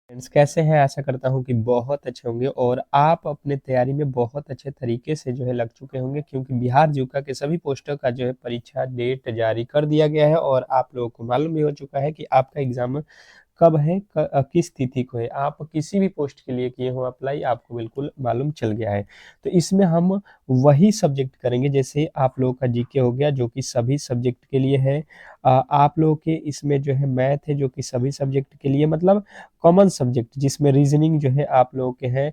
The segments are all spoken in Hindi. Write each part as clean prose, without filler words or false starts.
फ्रेंड्स कैसे हैं? आशा करता हूँ कि बहुत अच्छे होंगे और आप अपने तैयारी में बहुत अच्छे तरीके से जो है लग चुके होंगे, क्योंकि बिहार जीविका के सभी पोस्टों का जो है परीक्षा डेट जारी कर दिया गया है और आप लोगों को मालूम भी हो चुका है कि आपका एग्जाम कब है, किस तिथि को है। आप किसी भी पोस्ट के लिए किए हो अप्लाई, आपको बिल्कुल मालूम चल गया है। तो इसमें हम वही सब्जेक्ट करेंगे, जैसे आप लोगों का जीके हो गया जो कि सभी सब्जेक्ट के लिए है। आप लोगों के इसमें जो है मैथ है जो कि सभी सब्जेक्ट के लिए, मतलब कॉमन सब्जेक्ट, जिसमें रीजनिंग जो है आप लोगों के हैं।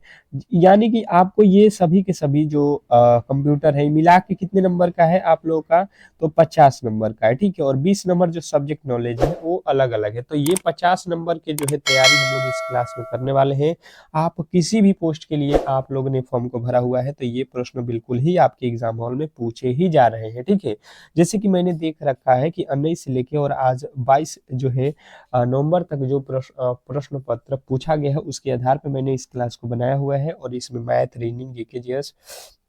यानी कि आपको ये सभी के सभी जो कंप्यूटर है मिला के कितने नंबर का है आप लोगों का, तो 50 नंबर का है, ठीक है। और 20 नंबर जो सब्जेक्ट नॉलेज है वो अलग अलग है। तो ये 50 नंबर के जो है तैयारी हम लोग इस क्लास में करने वाले हैं। आप किसी भी पोस्ट के लिए आप लोगों ने फॉर्म को भरा हुआ है तो ये प्रश्न बिल्कुल ही आपके एग्जाम हॉल में पूछे ही जा रहे हैं, ठीक है। जैसे कि मैंने देख रखा है कि 19 से लेके और आज 22 जो है नवंबर तक जो प्रश्न पत्र पूछा गया है उसके आधार पर मैंने इस क्लास को बनाया हुआ है। और इसमें मैथ, रीजनिंग, जीके, जीएस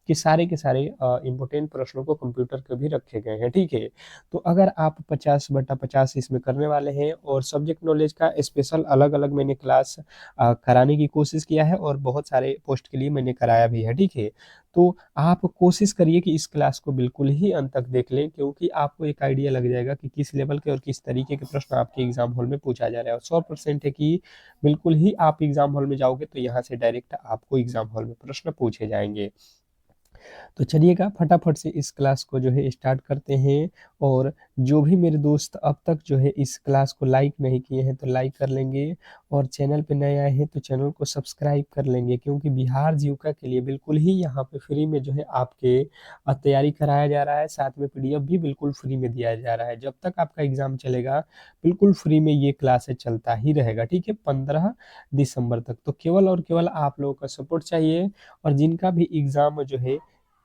के सारे इंपॉर्टेंट प्रश्नों को कंप्यूटर के भी रखे गए हैं, ठीक है। तो अगर आप 50/50 इसमें करने वाले हैं और सब्जेक्ट नॉलेज का स्पेशल अलग अलग मैंने क्लास कराने की कोशिश किया है और बहुत सारे पोस्ट के लिए मैंने कराया भी है, ठीक है। तो आप कोशिश करिए कि इस क्लास को बिल्कुल ही अंत तक देख लें, क्योंकि आपको एक आइडिया लग जाएगा कि किस लेवल के और किस तरीके के प्रश्न आपके एग्जाम हॉल में पूछा जा रहा है। और 100% है कि बिल्कुल ही आप एग्जाम हॉल में जाओगे तो यहाँ से डायरेक्ट आपको एग्जाम हॉल में प्रश्न पूछे जाएंगे। तो चलिएगा फटाफट से इस क्लास को जो है स्टार्ट करते हैं। और जो भी मेरे दोस्त अब तक जो है इस क्लास को लाइक नहीं किए हैं तो लाइक कर लेंगे, और चैनल पे नए आए हैं तो चैनल को सब्सक्राइब कर लेंगे, क्योंकि बिहार जीविका के लिए बिल्कुल ही यहाँ पे फ्री में जो है आपके तैयारी कराया जा रहा है। साथ में पीडीएफ भी बिल्कुल फ्री में दिया जा रहा है। जब तक आपका एग्जाम चलेगा बिल्कुल फ्री में ये क्लास चलता ही रहेगा, ठीक है, 15 दिसंबर तक। तो केवल और केवल आप लोगों का सपोर्ट चाहिए। और जिनका भी एग्जाम जो है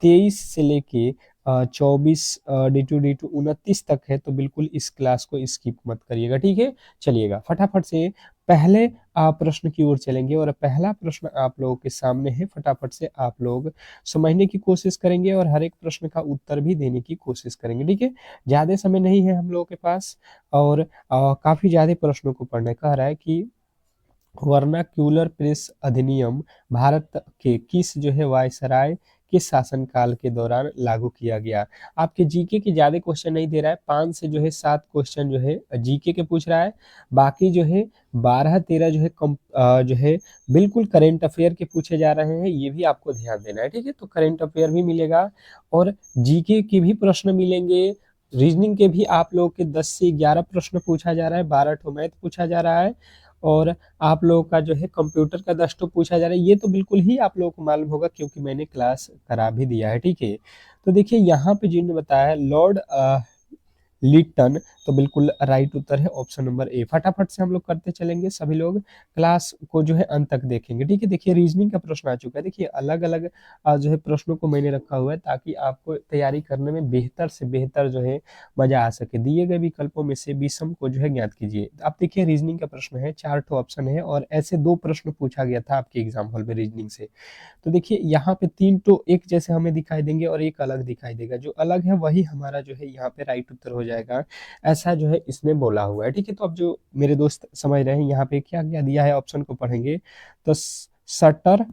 23 से लेके 24 D2 29 तक है तो बिल्कुल इस क्लास को स्किप मत करिएगा, ठीक है। चलिएगा फटाफट से पहले प्रश्न की ओर चलेंगे और पहला प्रश्न आप लोगों के सामने है। फटाफट से आप लोग समझने की कोशिश करेंगे और हर एक प्रश्न का उत्तर भी देने की कोशिश करेंगे, ठीक है। ज्यादा समय नहीं है हम लोगों के पास और काफी ज्यादा प्रश्नों को पढ़ने कह रहा है कि वर्नाक्यूलर प्रेस अधिनियम भारत के किस जो है वायसराय के शासनकाल के दौरान लागू किया गया। आपके जीके के ज्यादा क्वेश्चन नहीं दे रहा है, 5 से जो है 7 क्वेश्चन जो है जीके के पूछ रहा है। बाकी जो है 12-13 जो है जो है बिल्कुल करेंट अफेयर के पूछे जा रहे हैं। ये भी आपको ध्यान देना है, ठीक है। तो करेंट अफेयर भी मिलेगा और जीके के भी प्रश्न मिलेंगे। रीजनिंग के भी आप लोग के 10 से 11 प्रश्न पूछा जा रहा है, 12 ठो मैथ पूछा जा रहा है और आप लोगों का जो है कंप्यूटर का 10 तो पूछा जा रहा है। ये तो बिल्कुल ही आप लोगों को मालूम होगा क्योंकि मैंने क्लास करा भी दिया है, ठीक है। तो देखिए यहाँ पे जिन्होंने बताया है लॉर्ड लिटन, तो बिल्कुल राइट उत्तर है ऑप्शन नंबर ए। फटाफट से हम लोग करते चलेंगे, सभी लोग क्लास को जो है अंत तक देखेंगे, ठीक है। देखिए रीजनिंग का प्रश्न आ चुका है। देखिए अलग अलग जो है प्रश्नों को मैंने रखा हुआ है ताकि आपको तैयारी करने में बेहतर से बेहतर जो है मजा आ सके। दिए गए विकल्पों में से विषम को जो है ज्ञात कीजिए। आप देखिए रीजनिंग का प्रश्न है, 4 ठो ऑप्शन है और ऐसे 2 प्रश्न पूछा गया था आपके एग्जाम हॉल में रीजनिंग से। तो देखिए यहाँ पे 3 तो एक जैसे हमें दिखाई देंगे और एक अलग दिखाई देगा। जो अलग है वही हमारा जो है यहाँ पे राइट उत्तर हो जाएगा, ऐसा जो है इसने बोला हुआ है, ठीक है। तो अब जो मेरे दोस्त समझ रहे हैं यहाँ पे क्या क्या दिया है, ऑप्शन को पढ़ेंगे तो शटर,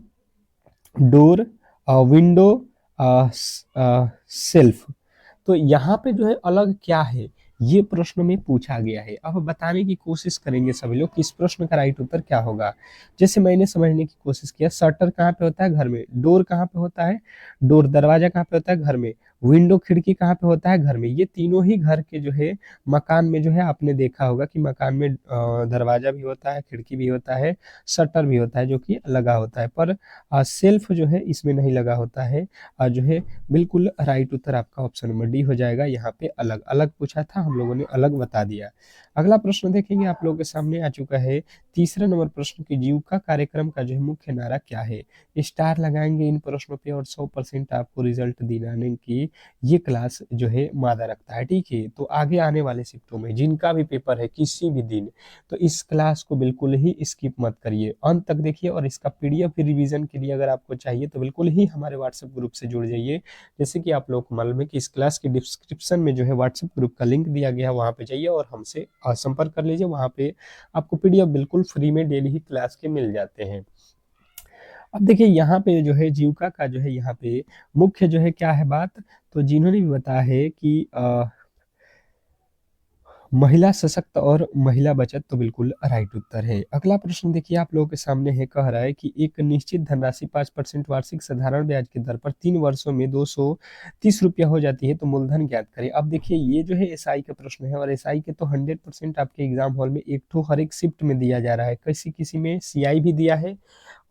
डोर, विंडो, सेल्फ। तो यहाँ पे जो है अलग क्या है ये प्रश्न में पूछा गया है। अब बताने की कोशिश करेंगे सभी लोग कि इस प्रश्न का राइट उत्तर क्या होगा। जैसे मैंने समझने की कोशिश किया, शटर कहाँ पे होता है, घर में। डोर कहाँ पे होता है, डोर दरवाजा कहाँ पे होता है, घर में। विंडो खिड़की कहाँ पे होता है, घर में। ये तीनों ही घर के जो है मकान में जो है आपने देखा होगा कि मकान में दरवाजा भी होता है, खिड़की भी होता है, शटर भी होता है जो कि लगा होता है। पर सेल्फ जो है इसमें नहीं लगा होता है। जो है बिल्कुल राइट उत्तर आपका ऑप्शन नंबर डी हो जाएगा। यहाँ पे अलग अलग पूछा था, हम लोगों ने अलग बता दिया। अगला प्रश्न देखेंगे, आप लोगों के सामने आ चुका है तीसरा नंबर प्रश्न की जीविका कार्यक्रम का जो है मुख्य नारा क्या है। स्टार लगाएंगे इन प्रश्नों पे और 100% आपको रिजल्ट दिलाने की ये क्लास जो है मादा रखता है, ठीक है। तो आगे आने वाले शिफ्टों में जिनका भी पेपर है किसी भी दिन, तो इस क्लास को बिल्कुल ही स्किप मत करिए, अंत तक देखिए। और इसका पीडीएफ भी रिवीजन के लिए अगर आपको चाहिए तो बिल्कुल ही हमारे व्हाट्सएप ग्रुप से जुड़ जाइए। जैसे कि आप लोग को मालूम है कि इस क्लास के डिस्क्रिप्शन में जो है व्हाट्सएप ग्रुप का लिंक दिया गया है, वहाँ पे जाइए और हमसे संपर्क कर लीजिए। वहाँ पे आपको पीडीएफ बिल्कुल फ्री में डेली ही क्लास के मिल जाते हैं। अब देखिए यहाँ पे जो है जीविका का जो है यहाँ पे मुख्य जो है क्या है बात, तो जिन्होंने भी बताया है कि महिला सशक्त और महिला बचत तो बिल्कुल राइट उत्तर है। अगला प्रश्न देखिए आप लोगों के सामने है, कह रहा है कि एक निश्चित धनराशि 5% वार्षिक साधारण ब्याज की दर पर 3 वर्षों में 230 रुपया हो जाती है, तो मूलधन ज्ञात करें। अब देखिए ये जो है एसआई का प्रश्न है, और एसआई के तो 100% आपके एग्जाम हॉल में एक ठो हर एक शिफ्ट में दिया जा रहा है, किसी किसी में सीआई भी दिया है,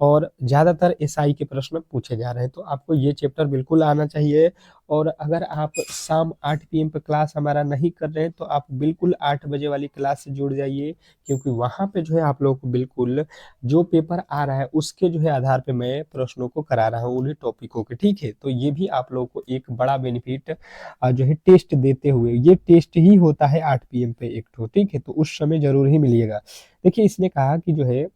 और ज़्यादातर एसआई के प्रश्न पूछे जा रहे हैं, तो आपको ये चैप्टर बिल्कुल आना चाहिए। और अगर आप शाम 8 पीएम पे क्लास हमारा नहीं कर रहे हैं, तो आप बिल्कुल 8 बजे वाली क्लास से जुड़ जाइए, क्योंकि वहाँ पे जो है आप लोगों को बिल्कुल जो पेपर आ रहा है उसके जो है आधार पे मैं प्रश्नों को करा रहा हूँ, उन्हीं टॉपिकों के, ठीक है। तो ये भी आप लोगों को एक बड़ा बेनिफिट जो है टेस्ट देते हुए, ये टेस्ट ही होता है 8 पीएम पे एक ठो, ठीक है, तो उस समय जरूर ही मिलिएगा। देखिए इसने कहा कि जो है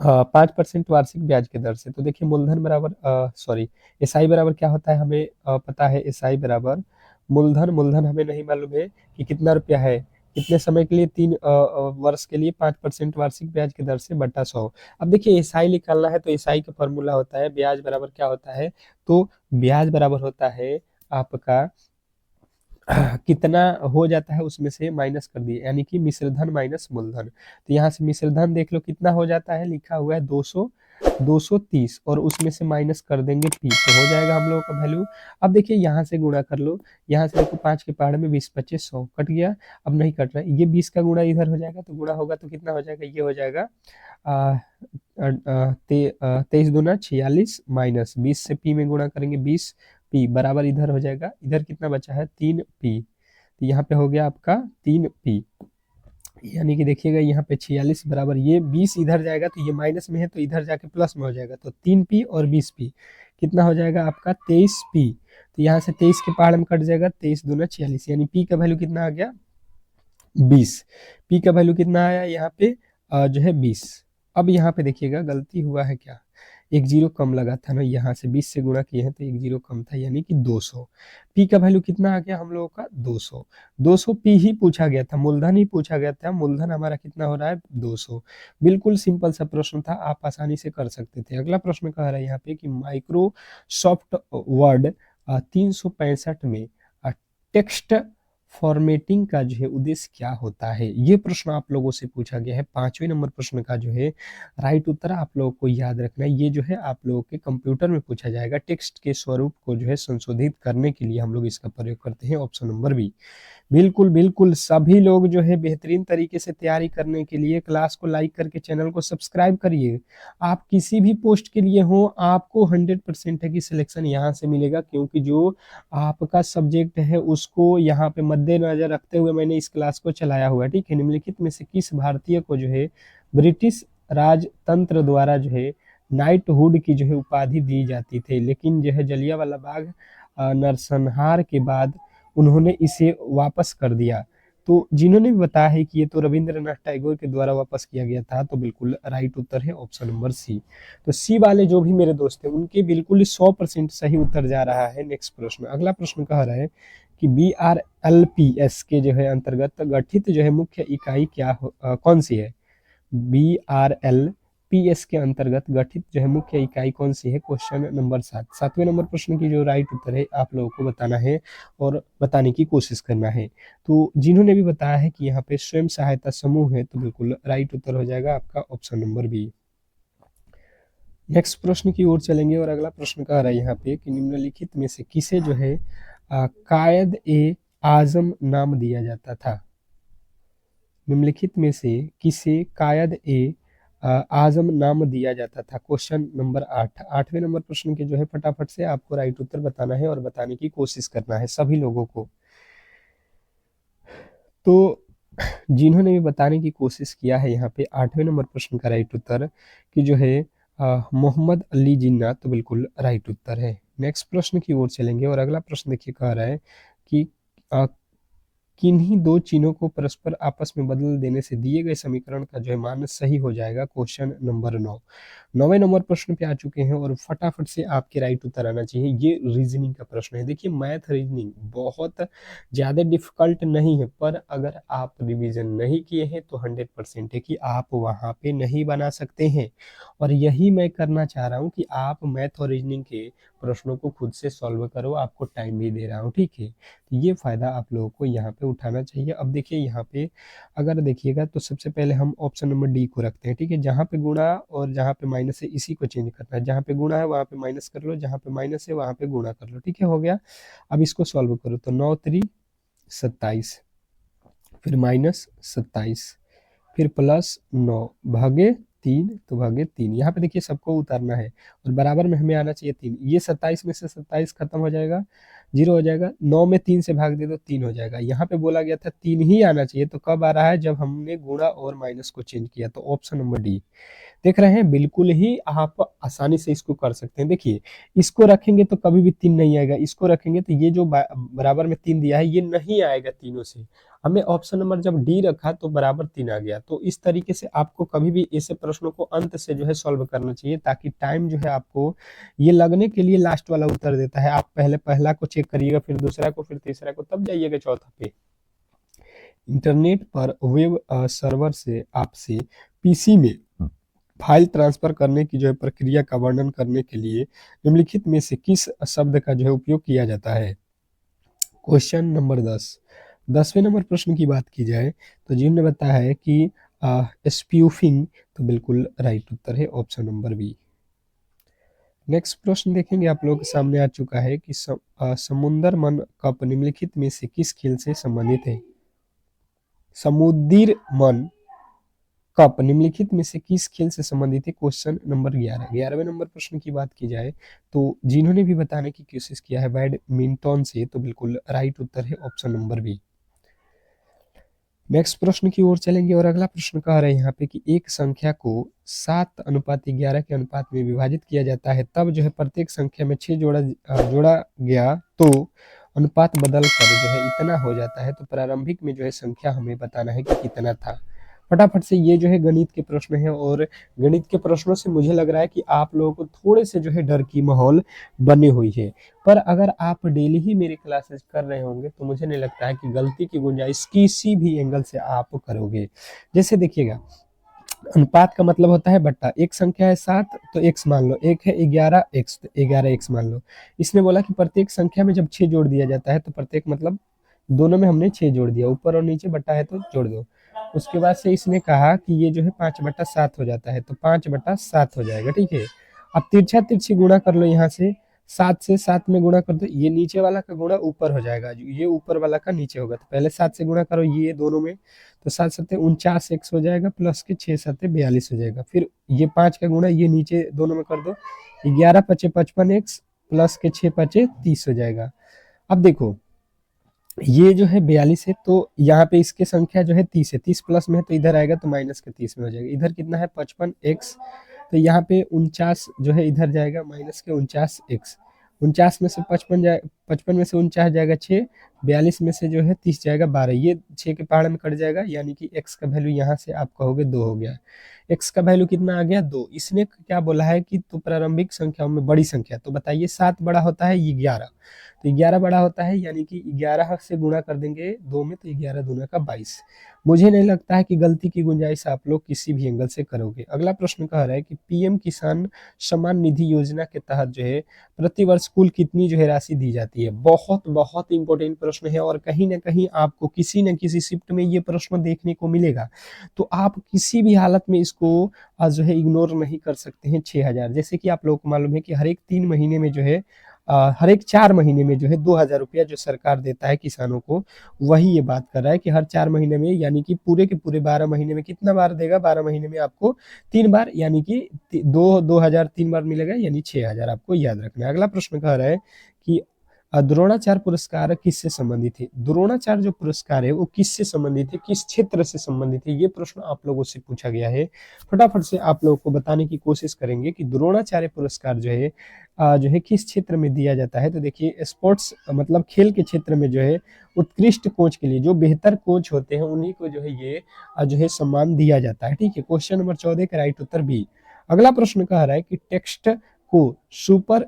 5% वार्षिक ब्याज की दर से, तो देखिए मूलधन बराबर सॉरी एसआई बराबर क्या होता है हमें पता है, एसआई बराबर मूलधन, मूलधन हमें नहीं मालूम है कि कितना रुपया है, कितने समय के लिए, 3 वर्ष के लिए 5% वार्षिक ब्याज की दर से बटा 100। अब देखिए एसआई निकालना है, तो एसआई का फॉर्मूला होता है ब्याज बराबर क्या होता है, तो ब्याज बराबर होता है आपका कितना हो जाता है उसमें से माइनस कर दिए, यानी कि मिश्रधन माइनस मूलधन। तो यहाँ से मिश्रधन देख लो कितना हो जाता है, लिखा हुआ है 230, और उसमें से माइनस कर देंगे पी, तो हो जाएगा हम लोगों का वैल्यू। अब देखिए यहाँ से गुणा कर लो, यहाँ से देखो 5 के पहाड़ में 20 25 100 कट गया, अब नहीं कट रहा है, ये 20 का गुणा इधर हो जाएगा, तो गुणा होगा तो कितना हो जाएगा, ये हो जाएगा 23 दूना 46 माइनस 20 से पी में गुणा करेंगे 20 पी बराबर इधर हो जाएगा, इधर कितना बचा है 3 पी, तो यहाँ पे हो गया आपका 3 पी, यानी कि देखिएगा यहाँ पे 46 बराबर ये 20 इधर जाएगा, तो ये माइनस में है तो इधर जाके प्लस में हो जाएगा, तो 3 पी और 20 पी कितना हो जाएगा आपका 23 पी, तो यहाँ से 23 के पहाड़ में कट जाएगा, 23 दूना 46, यानी पी का वैल्यू कितना आ गया 20, पी का वैल्यू कितना आया यहाँ पे जो है 20। अब यहाँ पे देखिएगा गलती हुआ है क्या, एक जीरो कम लगा था ना, यहाँ से 20 से गुणा किए हैं तो एक जीरो कम था, यानी कि 200। पी का वैल्यू कितना आ गया हम लोगों का 200, 200 पी ही पूछा गया था, मूलधन ही पूछा गया था, मूलधन हमारा कितना हो रहा है 200। बिल्कुल सिंपल सा प्रश्न था, आप आसानी से कर सकते थे। अगला प्रश्न कह रहा है यहाँ पे कि माइक्रोसॉफ्ट वर्ड 365 में टेक्स्ट फॉर्मेटिंग का जो है उद्देश्य क्या होता है, ये प्रश्न आप लोगों से पूछा गया है। 5वें नंबर प्रश्न का जो है राइट उत्तर आप लोगों को याद रखना है, ये जो है आप लोगों के कंप्यूटर में पूछा जाएगा, टेक्स्ट के स्वरूप को जो है संशोधित करने के लिए हम लोग इसका प्रयोग करते हैं, ऑप्शन नंबर बी। बिल्कुल बिल्कुल सभी लोग जो है बेहतरीन तरीके से तैयारी करने के लिए क्लास को लाइक करके चैनल को सब्सक्राइब करिए। आप किसी भी पोस्ट के लिए हो, आपको 100% है कि सिलेक्शन यहाँ से मिलेगा, क्योंकि जो आपका सब्जेक्ट है उसको यहाँ पे मद्देनजर रखते हुए मैंने इस क्लास को चलाया हुआ है, ठीक है। निम्नलिखित में से किस भारतीय को जो है ब्रिटिश राजतंत्र द्वारा जो है नाइटहुड की जो है उपाधि दी जाती थी, लेकिन जो है जलियांवाला बाग नरसंहार के बाद उन्होंने इसे वापस कर दिया। तो जिन्होंने भी बताया है कि ये तो रविंद्रनाथ टैगोर के द्वारा वापस किया गया था, तो बिल्कुल राइट उत्तर है ऑप्शन नंबर सी। तो सी वाले जो भी मेरे दोस्त हैं उनके बिल्कुल 100% सही उत्तर जा रहा है। नेक्स्ट प्रश्न, अगला प्रश्न कह रहा है कि BRLPS के जो है अंतर्गत गठित जो है मुख्य इकाई कौन सी है। BRLPS के अंतर्गत गठित जो है मुख्य इकाई कौन सी है, क्वेश्चन नंबर 7। 7वें नंबर प्रश्न की जो राइट उत्तर है आप लोगों को बताना है और बताने की कोशिश करना है। तो जिन्होंने भी बताया है कि यहाँ पे स्वयं सहायता समूह है, तो बिल्कुल राइट उत्तर हो जाएगा आपका ऑप्शन नंबर बी। नेक्स्ट प्रश्न की ओर चलेंगे, और अगला प्रश्न कह रहा है यहाँ पे कि निम्नलिखित में से किसे जो है कायद ए आजम नाम दिया जाता था। निम्नलिखित में से किसे कायद ए आजम नाम दिया जाता था, क्वेश्चन नंबर 8। 8वें नंबर प्रश्न के जो है फटाफट से आपको राइट उत्तर बताना है और बताने की कोशिश करना है सभी लोगों को। तो जिन्होंने भी बताने की कोशिश किया है यहाँ पे 8वें नंबर प्रश्न का राइट उत्तर कि जो है मोहम्मद अली जिन्ना, तो बिल्कुल राइट उत्तर है। नेक्स्ट प्रश्न की ओर चलेंगे, और अगला प्रश्न देखिए कह रहा है कि किन्हीं दो चिन्हों को परस्पर आपस में बदल देने से दिए गए समीकरण का जो है मान सही हो जाएगा। Question number 9। 9वें नंबर प्रश्न पे आ चुके हैं और फटाफट से आपके राइट उत्तर आना चाहिए। ये रीजनिंग का प्रश्न है। देखिए मैथ रीजनिंग बहुत ज़्यादा डिफिकल्ट नहीं है, पर अगर आप रिवीजन नहीं किए हैं तो 100% है कि आप वहाँ पे नहीं बना सकते हैं। और यही मैं करना चाह रहा हूँ कि आप मैथ और रीजनिंग के प्रश्नों को खुद से सॉल्व करो, आपको टाइम भी दे रहा हूँ, ठीक है। तो ये फ़ायदा आप लोगों को यहाँ पे उठाना चाहिए। अब देखिए यहाँ पे अगर देखिएगा तो सबसे पहले हम ऑप्शन नंबर डी को रखते हैं, ठीक है। जहाँ पे गुणा और जहाँ पे माइनस है इसी को चेंज करना है। जहाँ पे गुणा है वहाँ पे माइनस कर लो, जहाँ पे माइनस है वहाँ पे गुणा कर लो, ठीक है, हो गया। अब इसको सॉल्व करो तो 9 3 27, फिर माइनस 27, फिर प्लस 9 भागे 3, तो भागे 3। यहाँ पे देखिए सबको उतारना है और बराबर में हमें आना चाहिए 3। ये 27 में से 27 खत्म हो जाएगा, 0 हो जाएगा। 9 में 3 से भाग दे दो 3 हो जाएगा। यहाँ पे बोला गया था 3 ही आना चाहिए, तो कब आ रहा है? जब हमने गुणा और माइनस को चेंज किया। तो ऑप्शन नंबर डी देख रहे हैं, बिल्कुल ही आप आसानी से इसको कर सकते हैं। देखिए इसको रखेंगे तो कभी भी 3 नहीं आएगा, इसको रखेंगे तो ये जो बराबर में 3 दिया है ये नहीं आएगा तीनों से। हमने ऑप्शन नंबर जब डी रखा तो बराबर 3 आ गया। तो इस तरीके से आपको कभी भी ऐसे प्रश्नों को अंत से जो है सॉल्व करना चाहिए, ताकि टाइम जो है आपको ये लगने के लिए लास्ट वाला उत्तर देता है। आप पहले पहला को चेक करिएगा, फिर दूसरा को, फिर तीसरा को, तब जाइएगा चौथा पे। इंटरनेट पर वेब सर्वर से आपसे पीसी में फाइल ट्रांसफर करने की जो है प्रक्रिया का वर्णन करने के लिए निम्नलिखित में से किस शब्द का जो है उपयोग किया जाता है? Question number 10। 10वें नंबर प्रश्न की बात की जाए तो जिन्होंने बताया है कि स्प्यूफिंग, तो बिल्कुल राइट उत्तर है ऑप्शन नंबर बी। नेक्स्ट प्रश्न देखेंगे, आप लोगों के सामने आ चुका है कि समुद्र मन कप निम्नलिखित में से किस खेल से संबंधित है? समुद्र मन कप निम्नलिखित में से किस खेल से संबंधित है? Question number 11। 11वें नंबर प्रश्न की बात की जाए तो जिन्होंने भी बताने की कोशिश किया है बैडमिंटन से, तो बिल्कुल राइट उत्तर है ऑप्शन नंबर बी। नेक्स्ट प्रश्न की ओर चलेंगे और अगला प्रश्न कह रहे हैं यहाँ पे कि एक संख्या को 7:11 के अनुपात में विभाजित किया जाता है, तब जो है प्रत्येक संख्या में 6 जोड़ा गया तो अनुपात बदल कर जो है इतना हो जाता है। तो प्रारंभिक में जो है संख्या हमें बताना है कि कितना था। फटाफट से ये जो है गणित के प्रश्न है, और गणित के प्रश्नों से मुझे लग रहा है कि आप लोगों को थोड़े से जो है डर की माहौल बनी हुई है। पर अगर आप डेली ही मेरी क्लासेस कर रहे होंगे तो मुझे नहीं लगता है कि गलती की गुंजाइश किसी भी एंगल से आप करोगे। जैसे देखिएगा, अनुपात का मतलब होता है बट्टा। एक संख्या है 7 तो x मान लो, एक है 11 x तो 11x मान लो। इसने बोला कि प्रत्येक संख्या में जब 6 जोड़ दिया जाता है, तो प्रत्येक मतलब दोनों में हमने 6 जोड़ दिया, ऊपर और नीचे बट्टा है तो जोड़ दो। उसके बाद से इसने कहा कि ये जो है 5/7 हो जाता है, तो 5/7 हो जाएगा, ठीक है। अब तिरछा तिरछी गुणा कर लो, यहाँ से 7 से 7 में गुणा कर दो, ये नीचे वाला का गुणा ऊपर हो जाएगा, ये ऊपर वाला का नीचे होगा। तो पहले 7 से गुणा करो ये दोनों में, तो 7 सत्ते 49x हो जाएगा, प्लस के 6 सत्ते 42 हो जाएगा। फिर ये 5 का गुणा ये नीचे दोनों में कर दो, 11 पचे 55x प्लस के 6 पचे 30 हो जाएगा। अब देखो ये जो है 42 है, तो यहाँ पे इसके संख्या जो है 30 है, 30 प्लस में है तो इधर आएगा तो माइनस के 30 में हो जाएगा। इधर कितना है 55x, तो यहाँ पे 49 जो है इधर जाएगा माइनस के 49x। 49 में से 55 जाए, 55 में से 49 जाएगा 6, 42 में से जो है 30 जाएगा 12, ये 6 के पहाड़ में कट जाएगा, यानी कि x का वैल्यू यहाँ से आप कहोगे 2 हो गया। x का वैल्यू कितना आ गया 2। इसने क्या बोला है कि तो प्रारंभिक संख्याओं में बड़ी संख्या, तो बताइए 7 बड़ा होता है, ये 11, तो 11 बड़ा होता है, यानी कि 11 से गुणा कर देंगे 2 में, तो 11 दूना का 22। मुझे नहीं लगता है कि गलती की गुंजाइश आप लोग किसी भी एंगल से करोगे। अगला प्रश्न कह रहा है कि पीएम किसान सम्मान निधि योजना के तहत जो है प्रति वर्ष कुल कितनी जो है राशि दी जाती है? बहुत बहुत इंपॉर्टेंट प्रश्न है, और कहीं ना कहीं आपको किसी न किसी शिफ्ट में ये प्रश्न देखने को मिलेगा, तो आप किसी भी हालत में इसको जो है इग्नोर नहीं कर सकते हैं। 6,000, जैसे कि आप लोगों को मालूम है कि हर एक 3 महीने में जो है हर एक 4 महीने में जो है 2,000 रुपया जो सरकार देता है किसानों को, वही ये बात कर रहा है कि हर 4 महीने में, यानी कि पूरे के पूरे 12 महीने में कितना बार देगा? 12 महीने में आपको 3 बार, यानी कि 2,000 3 बार मिलेगा, यानी 6,000 आपको याद रखना है। अगला प्रश्न कह रहा है कि द्रोणाचार्य पुरस्कार किससे संबंधित है? द्रोणाचार्य जो पुरस्कार है वो किससे संबंधित है, किस क्षेत्र से संबंधित है, ये प्रश्न आप लोगों से पूछा गया है। फटाफट से आप लोगों को बताने की कोशिश करेंगे कि द्रोणाचार्य पुरस्कार जो है किस क्षेत्र में दिया जाता है। तो देखिए स्पोर्ट्स मतलब खेल के क्षेत्र में जो है उत्कृष्ट कोच के लिए, जो बेहतर कोच होते हैं उन्हीं को जो है ये जो है सम्मान दिया जाता है। ठीक है, क्वेश्चन नंबर 14 का राइट उत्तर बी। अगला प्रश्न कह रहा है कि टेक्स्ट को सुपर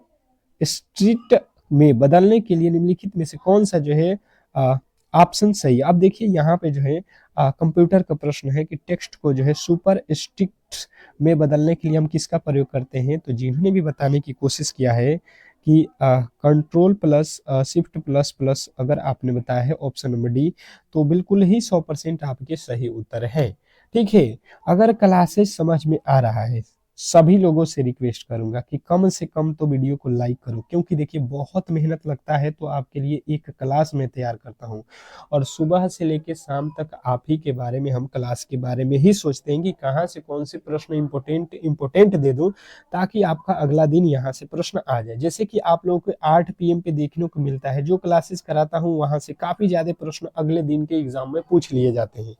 स्क्रिप्ट में बदलने के लिए निम्नलिखित में से कौन सा जो है ऑप्शन सही है। अब देखिए यहाँ पे जो है कंप्यूटर का प्रश्न है कि टेक्स्ट को जो है सुपर स्क्रिप्ट में बदलने के लिए हम किसका प्रयोग करते हैं। तो जिन्होंने भी बताने की कोशिश किया है कि control plus shift plus plus अगर आपने बताया है ऑप्शन नंबर डी, तो बिल्कुल ही 100% आपके सही उत्तर है। ठीक है, अगर क्लासेस समझ में आ रहा है, सभी लोगों से रिक्वेस्ट करूंगा कि कम से कम तो वीडियो को लाइक करो, क्योंकि देखिए बहुत मेहनत लगता है तो आपके लिए एक क्लास में तैयार करता हूं और सुबह से लेकर शाम तक आप ही के बारे में, हम क्लास के बारे में ही सोचते हैं कि कहाँ से कौन से प्रश्न इंपोर्टेंट दे दूं ताकि आपका अगला दिन यहाँ से प्रश्न आ जाए। जैसे कि आप लोगों को 8 PM पे देखने को मिलता है, जो क्लासेस कराता हूँ वहां से काफी ज्यादा प्रश्न अगले दिन के एग्जाम में पूछ लिए जाते हैं।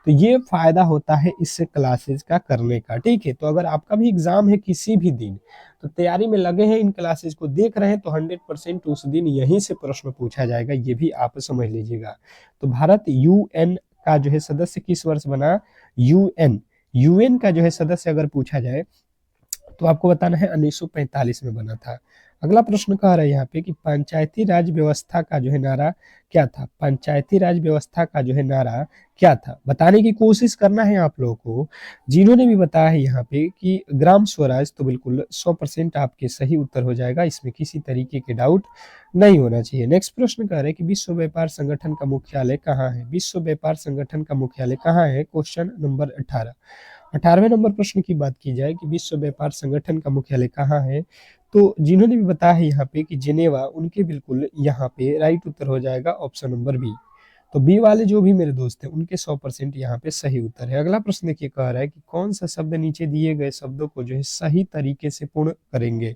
तो ये फायदा होता है इस क्लासेस का करने का। ठीक है, तो अगर आपका भी एग्जाम है किसी भी दिन, तो तैयारी में लगे हैं, इन क्लासेस को देख रहे हैं, तो 100% उस दिन यहीं से प्रश्न पूछा जाएगा, ये भी आप समझ लीजिएगा। तो भारत UN का जो है सदस्य किस वर्ष बना? यूएन का जो है सदस्य अगर पूछा जाए तो आपको बताना है 1945 में बना था। अगला प्रश्न कह रहा है यहाँ पे कि पंचायती राज व्यवस्था का जो है नारा क्या था? पंचायती राज व्यवस्था का जो है नारा क्या था? बताने की कोशिश करना है आप लोगों को। जिन्होंने भी बताया है यहाँ पे कि ग्राम स्वराज, तो बिल्कुल 100% आपके सही उत्तर हो जाएगा, इसमें किसी तरीके के डाउट नहीं होना चाहिए। नेक्स्ट प्रश्न कह रहे हैं कि विश्व व्यापार संगठन का मुख्यालय कहाँ है? विश्व व्यापार संगठन का मुख्यालय कहाँ है? Question number 18। 18वें नंबर प्रश्न की बात की जाए कि विश्व व्यापार संगठन का मुख्यालय कहाँ है, तो जिन्होंने भी बताया है यहाँ पे कि जिनेवा, उनके बिल्कुल यहाँ पे राइट उत्तर हो जाएगा ऑप्शन नंबर बी। तो बी वाले जो भी मेरे दोस्त हैं उनके 100% यहाँ पे सही उत्तर है। अगला प्रश्न देखिए कह रहा है कि कौन सा शब्द नीचे दिए गए शब्दों को जो है सही तरीके से पूर्ण करेंगे।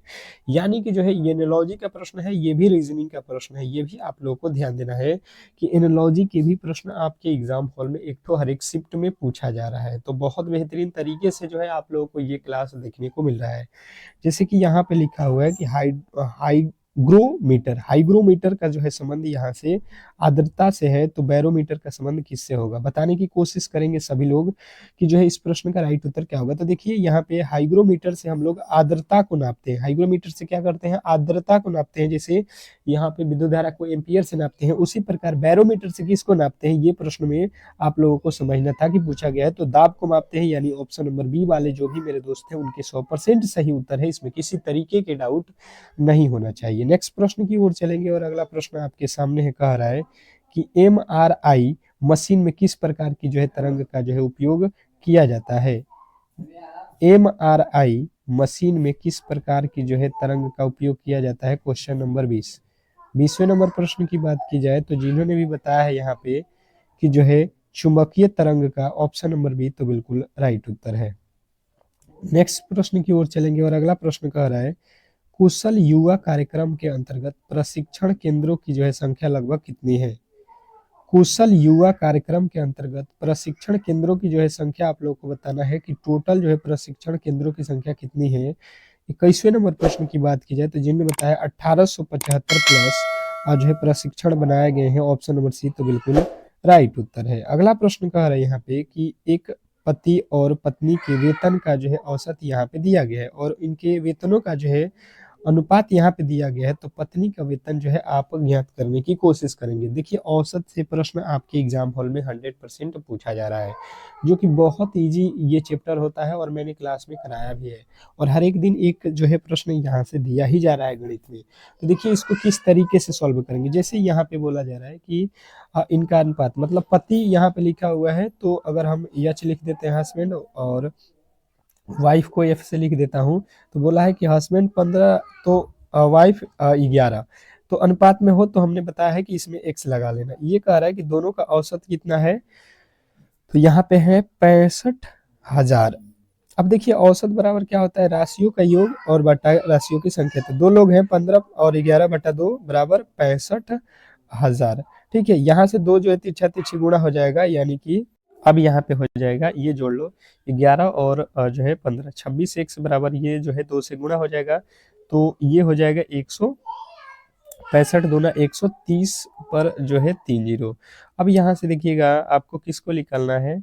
यानी कि जो है ये एनालॉजी का प्रश्न है, ये भी रीजनिंग का प्रश्न है, ये भी आप लोगों को ध्यान देना है कि एनालॉजी के भी प्रश्न आपके एग्जाम हॉल में एक तो हर एक शिफ्ट में पूछा जा रहा है। तो बहुत बेहतरीन तरीके से जो है आप लोगों को ये क्लास देखने को मिल रहा है। जैसे कि यहाँ पे लिखा हुआ है कि हाइग्रोमीटर का जो है संबंध यहाँ से आर्द्रता से है, तो बैरोमीटर का संबंध किससे होगा? बताने की कोशिश करेंगे सभी लोग कि जो है इस प्रश्न का राइट उत्तर क्या होगा। तो देखिए यहाँ पे हाइग्रोमीटर से हम लोग आर्द्रता को नापते हैं। हाइग्रोमीटर से क्या करते हैं? आर्द्रता को नापते हैं। जैसे यहाँ पे विद्युत धारा को एम्पियर से नापते हैं, उसी प्रकार बैरोमीटर से किसको नापते हैं, ये प्रश्न में आप लोगों को समझना था कि पूछा गया है। तो दाब को मापते हैं, यानी ऑप्शन नंबर बी वाले जो भी मेरे दोस्त हैं उनके 100% सही उत्तर है, इसमें किसी तरीके के डाउट नहीं होना चाहिए। नेक्स्ट प्रश्न की ओर चलेंगे और अगला प्रश्न आपके सामने है, कह रहा है कि MRI मशीन में किस प्रकार की जो है तरंग का जो है उपयोग किया जाता है? MRI मशीन में किस प्रकार की जो है तरंग का उपयोग किया जाता है? Question number 20। 20वें नंबर प्रश्न की बात की जाए तो जिन्होंने भी बताया है यहाँ पे कि जो है चुंबकीय तरंग का, ऑप्शन नंबर बी तो बिल्कुल राइट उत्तर है। नेक्स्ट प्रश्न की ओर चलेंगे और अगला प्रश्न कह रहा है कुशल युवा कार्यक्रम के अंतर्गत प्रशिक्षण केंद्रों की जो है संख्या लगभग कितनी है? कुशल युवा कार्यक्रम के अंतर्गत प्रशिक्षण केंद्रों की जो है संख्या आप लोगों को बताना है कि टोटल जो है प्रशिक्षण केंद्रों की संख्या कितनी है। 21वें नंबर प्रश्न की बात की जाए तो जिन्होंने बताया 1875 प्लस जो है प्रशिक्षण बनाए गए हैं, ऑप्शन नंबर सी तो बिल्कुल राइट उत्तर है। अगला प्रश्न कह रहा है यहाँ पे कि एक पति और पत्नी के वेतन का जो है औसत यहाँ पे दिया गया है और इनके वेतनों का जो है अनुपात यहाँ पे दिया गया है। तो पत्नी का वेतन जो है आप ज्ञात करने की कोशिश करेंगे। देखिए औसत से प्रश्न आपके एग्जाम हॉल में 100% पूछा जा रहा है, जो कि बहुत इजी ये चैप्टर होता है और मैंने क्लास में कराया भी है और हर एक दिन एक जो है प्रश्न यहाँ से दिया ही जा रहा है गणित में। तो देखिए इसको किस तरीके से सॉल्व करेंगे। जैसे यहाँ पे बोला जा रहा है कि इनका अनुपात, मतलब पति यहाँ पे लिखा हुआ है, तो अगर हम एच लिख देते हैं हस्बैंड और वाइफ को एफ से लिख देता हूँ, तो बोला है कि हस्बैंड 15 तो वाइफ 11, तो अनुपात में हो तो हमने बताया है कि इसमें x लगा लेना। ये कह रहा है कि दोनों का औसत कितना है, तो यहाँ पे है 65,000 अब देखिए औसत बराबर क्या होता है, राशियों का योग और बटा राशियों की संख्या। तो 2 लोग हैं, 15 और 11/2 बराबर 65,000। ठीक है, यहाँ से 2 जो है तिरछा तिरछी गुणा हो जाएगा, यानी कि अब यहाँ पे हो जाएगा, ये जोड़ लो 11 और जो है 15, 26 एक से बराबर, ये जो है 2 से गुणा हो जाएगा, तो ये हो जाएगा 165 दूना 130 पर जो है 3 जीरो। अब यहाँ से देखिएगा आपको किसको निकालना है,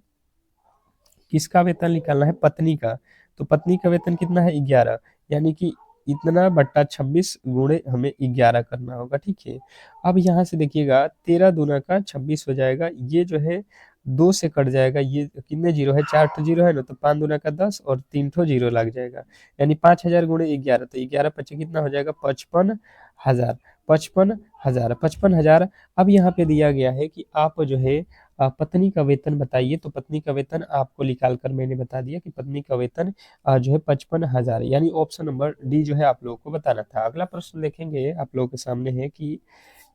किसका वेतन निकालना है, पत्नी का। तो पत्नी का वेतन कितना है, 11, यानी कि इतना बट्टा 26 गुणे हमें 11 करना होगा। ठीक है, अब यहाँ से देखिएगा 13 दूना का 26 हो जाएगा, ये जो है 2 से कट जाएगा, ये कितने जीरो है, 4 ठो जीरो है ना, तो 5 दूना का 10 और 3 ठो जीरो लग जाएगा, यानी 5,000 गुणे 11, तो 11 पच्चीस कितना हो जाएगा, 55,000। 55,000, 55,000। अब यहाँ पे दिया गया है कि आप जो है पत्नी का वेतन बताइए, तो पत्नी का वेतन आपको निकाल कर मैंने बता दिया कि पत्नी का वेतन जो है 55,000, यानी ऑप्शन नंबर डी जो है आप लोगों को बताना था। अगला प्रश्न देखेंगे, आप लोगों के सामने है कि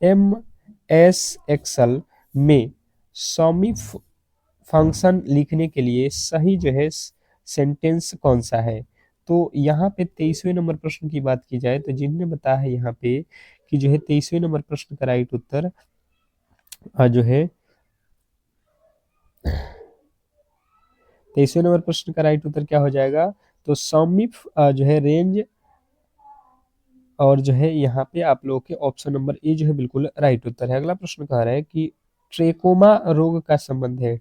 एम एस एक्सेल में सौमिफ फंक्शन लिखने के लिए सही जो है सेंटेंस कौन सा है। तो यहाँ पे 23वें नंबर प्रश्न की बात की जाए, तो जिन्होंने बताया है यहाँ पे कि जो है 23वें नंबर प्रश्न का राइट उत्तर जो है 23वें नंबर प्रश्न का राइट उत्तर क्या हो जाएगा, तो सौमिफ जो है रेंज, और जो है यहाँ पे आप लोगों के ऑप्शन नंबर ए जो है बिल्कुल राइट उत्तर है। अगला प्रश्न कह रहा है कि ट्रेकोमा रोग का संबंध है,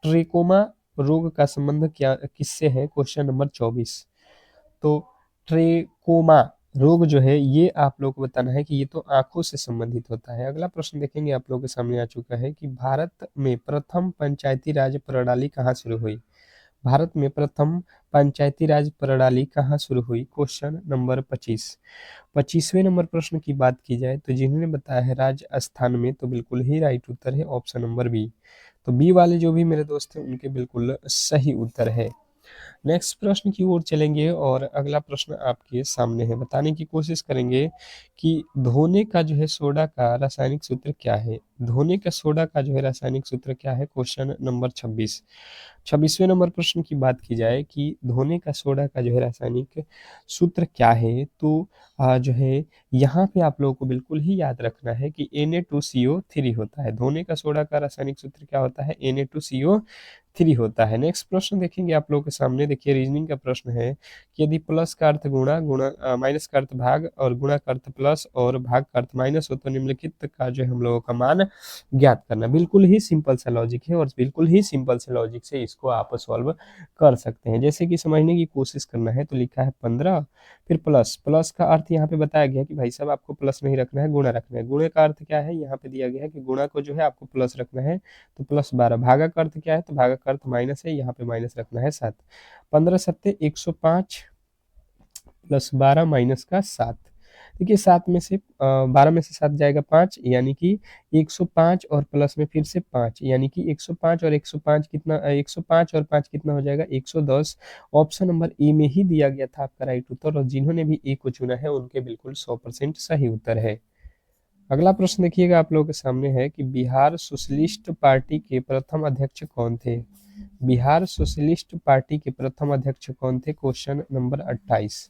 ट्रेकोमा रोग का संबंध क्या किससे है, क्वेश्चन नंबर 24। तो ट्रेकोमा रोग जो है ये आप लोग को बताना है कि ये तो आंखों से संबंधित होता है। अगला प्रश्न देखेंगे, आप लोगों के सामने आ चुका है कि भारत में प्रथम पंचायती राज प्रणाली कहाँ शुरू हुई। भारत में प्रथम पंचायती राज प्रणाली कहाँ शुरू हुई, क्वेश्चन नंबर 25। 25वें नंबर प्रश्न की बात की जाए, तो जिन्होंने बताया है राजस्थान में, तो बिल्कुल ही राइट उत्तर है ऑप्शन नंबर बी। तो बी वाले जो भी मेरे दोस्त हैं उनके बिल्कुल सही उत्तर है। नेक्स्ट प्रश्न की ओर चलेंगे और अगला प्रश्न आपके सामने है, बताने की कोशिश करेंगे कि धोने का जो है सोडा का रासायनिक सूत्र क्या है। धोने का सोडा का जो है रासायनिक सूत्र क्या है, क्वेश्चन नंबर 26। 26वें नंबर प्रश्न की बात की जाए कि धोने का सोडा का जो है रासायनिक सूत्र क्या है, तो जो है यहाँ पे आप लोगों को बिल्कुल ही याद रखना है कि Na2CO3 होता है। धोने का सोडा का रासायनिक सूत्र क्या होता है, Na2CO3 होता है। नेक्स्ट प्रश्न देखेंगे आप लोगों के सामने, देखिए रीजनिंग का प्रश्न है कि यदि प्लस का अर्थ गुणा, माइनस का अर्थ भाग और गुणा का अर्थ प्लस और भाग का अर्थ माइनस हो, तो निम्नलिखित का जो है हम लोगों का मान ज्ञात करना। बिल्कुल ही सिंपल सा लॉजिक है और बिल्कुल ही सिंपल से लॉजिक से इसको आप सॉल्व कर सकते हैं। जैसे कि समझने की कोशिश करना है, तो लिखा है 15, फिर प्लस, प्लस का अर्थ यहाँ पे बताया गया कि भाई साहब आपको प्लस नहीं रखना है, गुणा रखना है। गुणे का अर्थ क्या है, यहाँ पे दिया गया है कि गुणा को जो है आपको प्लस रखना है, तो प्लस 12। भागा का अर्थ क्या है, तो भागा का अर्थ माइनस है, यहाँ पे माइनस रखना है 7। 15 सत्ते 105 प्लस 12 माइनस का 7। देखिए 7 में से 12 में से 7 जाएगा 5, यानी कि 105 और प्लस में फिर से 5, यानी कि 105 और 105 कितना, 105 और 5 कितना हो जाएगा, 110। ऑप्शन नंबर ए में ही दिया गया था आपका राइट उत्तर, और जिन्होंने भी ए को चुना है उनके बिल्कुल 100% सही उत्तर है। अगला प्रश्न देखिएगा आप लोगों के सामने है कि बिहार सोशलिस्ट पार्टी के प्रथम अध्यक्ष कौन थे। बिहार सोशलिस्ट पार्टी के प्रथम अध्यक्ष कौन थे, क्वेश्चन नंबर 28।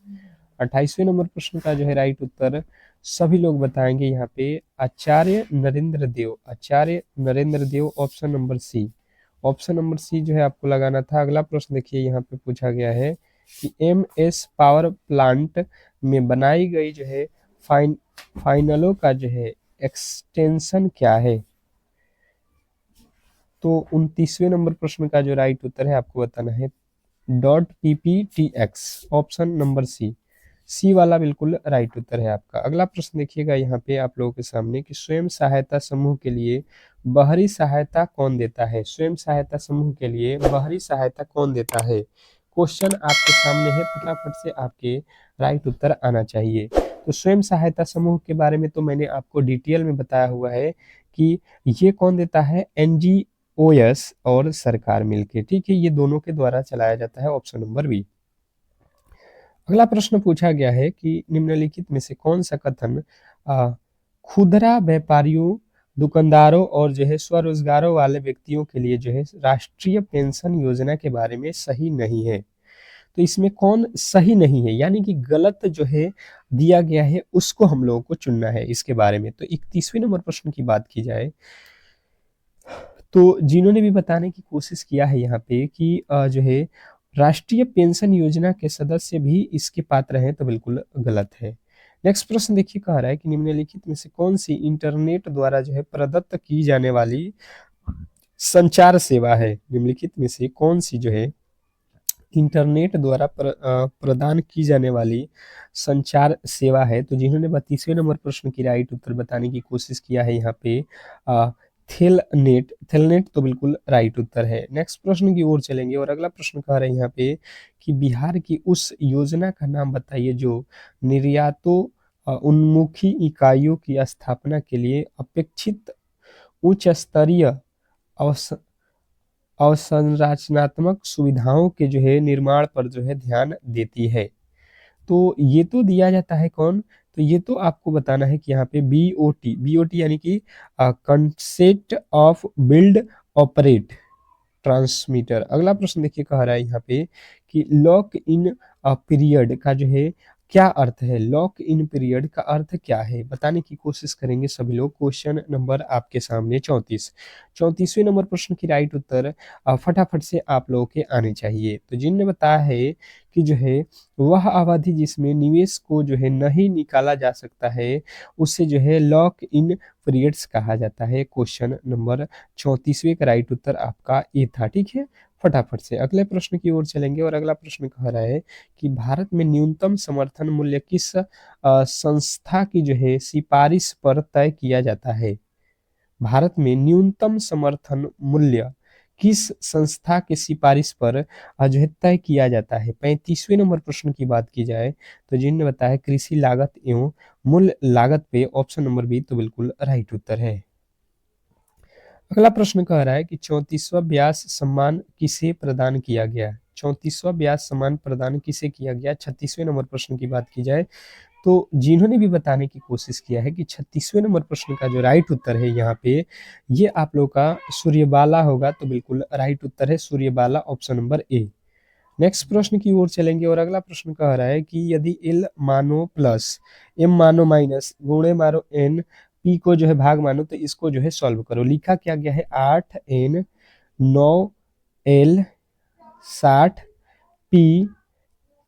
28वें नंबर प्रश्न का जो है राइट उत्तर सभी लोग बताएंगे यहाँ पे, Acharya Narendra Dev, Acharya Narendra Dev, option number C. Option number C जो है आपको लगाना था। अगला प्रश्न देखिए यहाँ पे पूछा गया है कि MS पावर प्लांट में बनाई गई जो है फाइनलों का जो है एक्सटेंशन क्या है। तो 29वें नंबर प्रश्न का जो राइट उत्तर है आपको बताना है .PPTX, ऑप्शन नंबर सी। सी वाला बिल्कुल राइट उत्तर है आपका। अगला प्रश्न देखिएगा यहाँ पे आप लोगों के सामने कि स्वयं सहायता समूह के लिए बाहरी सहायता कौन देता है। स्वयं सहायता समूह के लिए बाहरी सहायता कौन देता है, क्वेश्चन आपके सामने है, फटाफट से आपके राइट उत्तर आना चाहिए। तो स्वयं सहायता समूह के बारे में तो मैंने आपको डिटेल में बताया हुआ है कि ये कौन देता है, NGOs और सरकार मिलके, ठीक है, ये दोनों के द्वारा चलाया जाता है, ऑप्शन नंबर बी। अगला प्रश्न पूछा गया है कि निम्नलिखित में से कौन सा कथन खुदरा व्यापारियों, दुकानदारों और जो है स्वरोजगारों वाले व्यक्तियों के लिए जो है राष्ट्रीय पेंशन योजना के बारे में सही नहीं है। तो इसमें कौन सही नहीं है, यानी कि गलत जो है दिया गया है उसको हम लोगों को चुनना है इसके बारे में। तो 31वें नंबर प्रश्न की बात की जाए तो जिन्होंने भी बताने की कोशिश किया है यहाँ पे कि जो है राष्ट्रीय पेंशन योजना के सदस्य भी इसके पात्र हैं, तो बिल्कुल गलत है। नेक्स्ट प्रश्न देखिए, कह रहा है कि निम्नलिखित में से कौन सी इंटरनेट द्वारा जो है प्रदत्त की जाने वाली संचार सेवा है। निम्नलिखित में से कौन सी जो है इंटरनेट द्वारा प्रदान की जाने वाली संचार सेवा है। तो जिन्होंने 32वें नंबर प्रश्न की राइट उत्तर बताने की कोशिश किया है यहाँ पे थेलनेट, थेलनेट तो बिल्कुल राइट उत्तर है। नेक्स्ट प्रश्न की ओर चलेंगे और अगला प्रश्न कह रहे हैं यहाँ पे कि बिहार की उस योजना का नाम बताइए जो निर्यातो उन्मुखी इकाइयों की स्थापना के लिए अपेक्षित उच्च स्तरीय अवसंरचनात्मक सुविधाओं के जो है निर्माण पर जो है ध्यान देती है। तो ये तो दिया जाता है कौन, तो ये तो आपको बताना है कि यहाँ पे बीओटी, बीओटी यानी कि concept of build operate transmitter. अगला प्रश्न देखिए, कह रहा है यहाँ पे कि लॉक इन पीरियड का जो है क्या अर्थ है। लॉक इन पीरियड का अर्थ क्या है, बताने की कोशिश करेंगे सभी लोग। क्वेश्चन नंबर आपके सामने 34वें नंबर प्रश्न की राइट उत्तर फटाफट से आप लोगों के आने चाहिए। तो जिनने बताया है कि जो है वह अवधि जिसमें निवेश को जो है नहीं निकाला जा सकता है उसे जो है लॉक इन पीरियड्स कहा जाता है। क्वेश्चन नंबर 34वें का राइट उत्तर आपका ए था। ठीक है, फटाफट से अगले प्रश्न की ओर चलेंगे और अगला प्रश्न कह रहा है कि भारत में न्यूनतम समर्थन मूल्य किस संस्था की जो है सिफारिश पर तय किया जाता है। भारत में न्यूनतम समर्थन मूल्य किस संस्था के सिफारिश पर जो है तय किया जाता है। 35वें नंबर प्रश्न की बात की जाए तो जिनने बताया कृषि लागत एवं मूल्य लागत पे ऑप्शन नंबर बी तो बिल्कुल राइट उत्तर है। अगला प्रश्न कह रहा है कि 34वां व्यास सम्मान किसे प्रदान किया गया। 34वां व्यास सम्मान प्रदान किसे किया गया। 36वें नंबर प्रश्न की बात की जाए तो जिन्होंने भी बताने की कोशिश किया है कि 36वें नंबर प्रश्न का जो राइट उत्तर है यहाँ पे ये आप लोग का सूर्यबाला होगा, तो बिल्कुल राइट उत्तर है Suryabala, option number A. Next प्रश्न की ओर चलेंगे और अगला प्रश्न कह रहा है कि यदि एल मानो प्लस एम मानो माइनस गुणे मारो एन पी को जो है भाग मानो तो इसको जो है सॉल्व करो। लिखा क्या गया है 8n 9l 60 p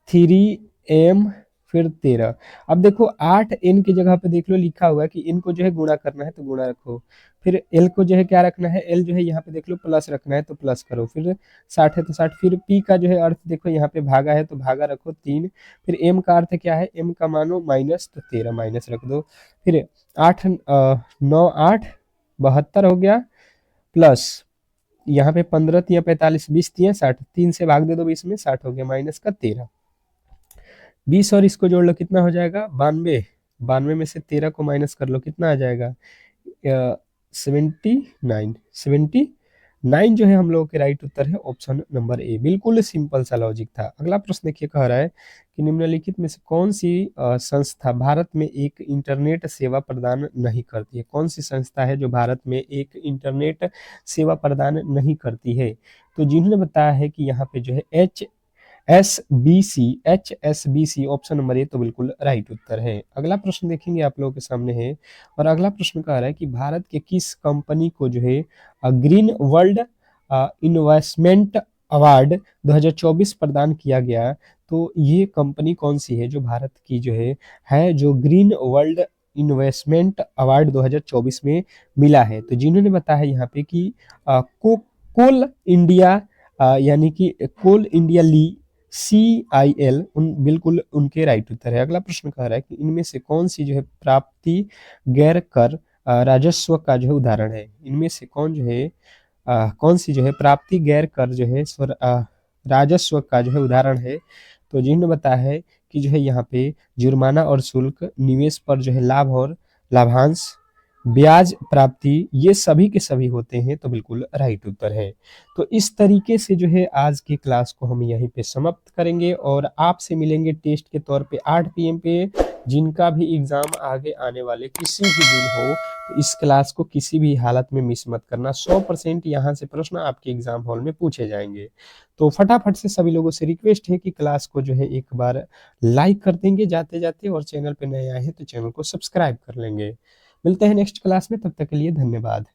3m फिर 13। अब देखो 8n की जगह पे देख लो लिखा हुआ है कि इनको जो है गुणा करना है तो गुणा रखो, फिर l को जो है क्या रखना है, l जो है यहाँ पे देख लो प्लस रखना है तो प्लस करो, फिर 60 है तो 60, फिर p का जो है अर्थ देखो यहाँ पे भागा है तो भागा रखो 3, फिर m का अर्थ क्या है, m का मानो माइनस तो 13 माइनस रख दो, फिर 8 9 8 72 हो गया, प्लस यहाँ पे 15 तिया 45 20 तिया 60, 3 से भाग दे दो 20 में 60 हो गया, माइनस का 13, 20 और इसको जोड़ लो कितना हो जाएगा 92, 92 में से 13 को माइनस कर लो कितना आ जाएगा 79, 79 जो है हम लोगों के राइट उत्तर है ऑप्शन नंबर ए। बिल्कुल सिंपल सा लॉजिक था। अगला प्रश्न देखिए, कह रहा है कि निम्नलिखित में से कौन सी संस्था भारत में एक इंटरनेट सेवा प्रदान नहीं करती है। कौन सी संस्था है जो भारत में एक इंटरनेट सेवा प्रदान नहीं करती है। तो जिन्होंने बताया है कि यहाँ पे जो है HSBC ऑप्शन नंबर ए तो बिल्कुल राइट उत्तर है। अगला प्रश्न देखेंगे आप लोगों के सामने है और अगला प्रश्न कह रहा है कि भारत के किस कंपनी को जो है ग्रीन वर्ल्ड इन्वेस्टमेंट अवार्ड 2024 प्रदान किया गया। तो ये कंपनी कौन सी है जो भारत की जो है जो ग्रीन वर्ल्ड इन्वेस्टमेंट अवार्ड 2024 में मिला है। तो जिन्होंने बताया यहाँ पे कि कोल इंडिया यानी कि कोल इंडिया ली CIL बिल्कुल उनके राइट उत्तर है। अगला प्रश्न कह रहा है कि इनमें से कौन सी जो है प्राप्ति गैर कर राजस्व का जो है उदाहरण है। इनमें से कौन जो है कौन सी जो है प्राप्ति गैर कर जो है राजस्व का जो है उदाहरण है। तो जिन्होंने बताया है कि जो है यहाँ पे जुर्माना और शुल्क, निवेश पर जो है लाभ और लाभांश, ब्याज प्राप्ति, ये सभी के सभी होते हैं, तो बिल्कुल राइट उत्तर है। तो इस तरीके से जो है आज की क्लास को हम यहीं पे समाप्त करेंगे और आपसे मिलेंगे टेस्ट के तौर पे 8 PM पे। जिनका भी एग्जाम आगे आने वाले किसी भी दिन हो तो इस क्लास को किसी भी हालत में मिस मत करना। 100% यहाँ से प्रश्न आपके एग्जाम हॉल में पूछे जाएंगे। तो फटाफट से सभी लोगों से रिक्वेस्ट है कि क्लास को जो है एक बार लाइक कर देंगे जाते जाते, और चैनल पे नए आए हैं तो चैनल को सब्सक्राइब कर लेंगे। मिलते हैं नेक्स्ट क्लास में, तब तक के लिए धन्यवाद।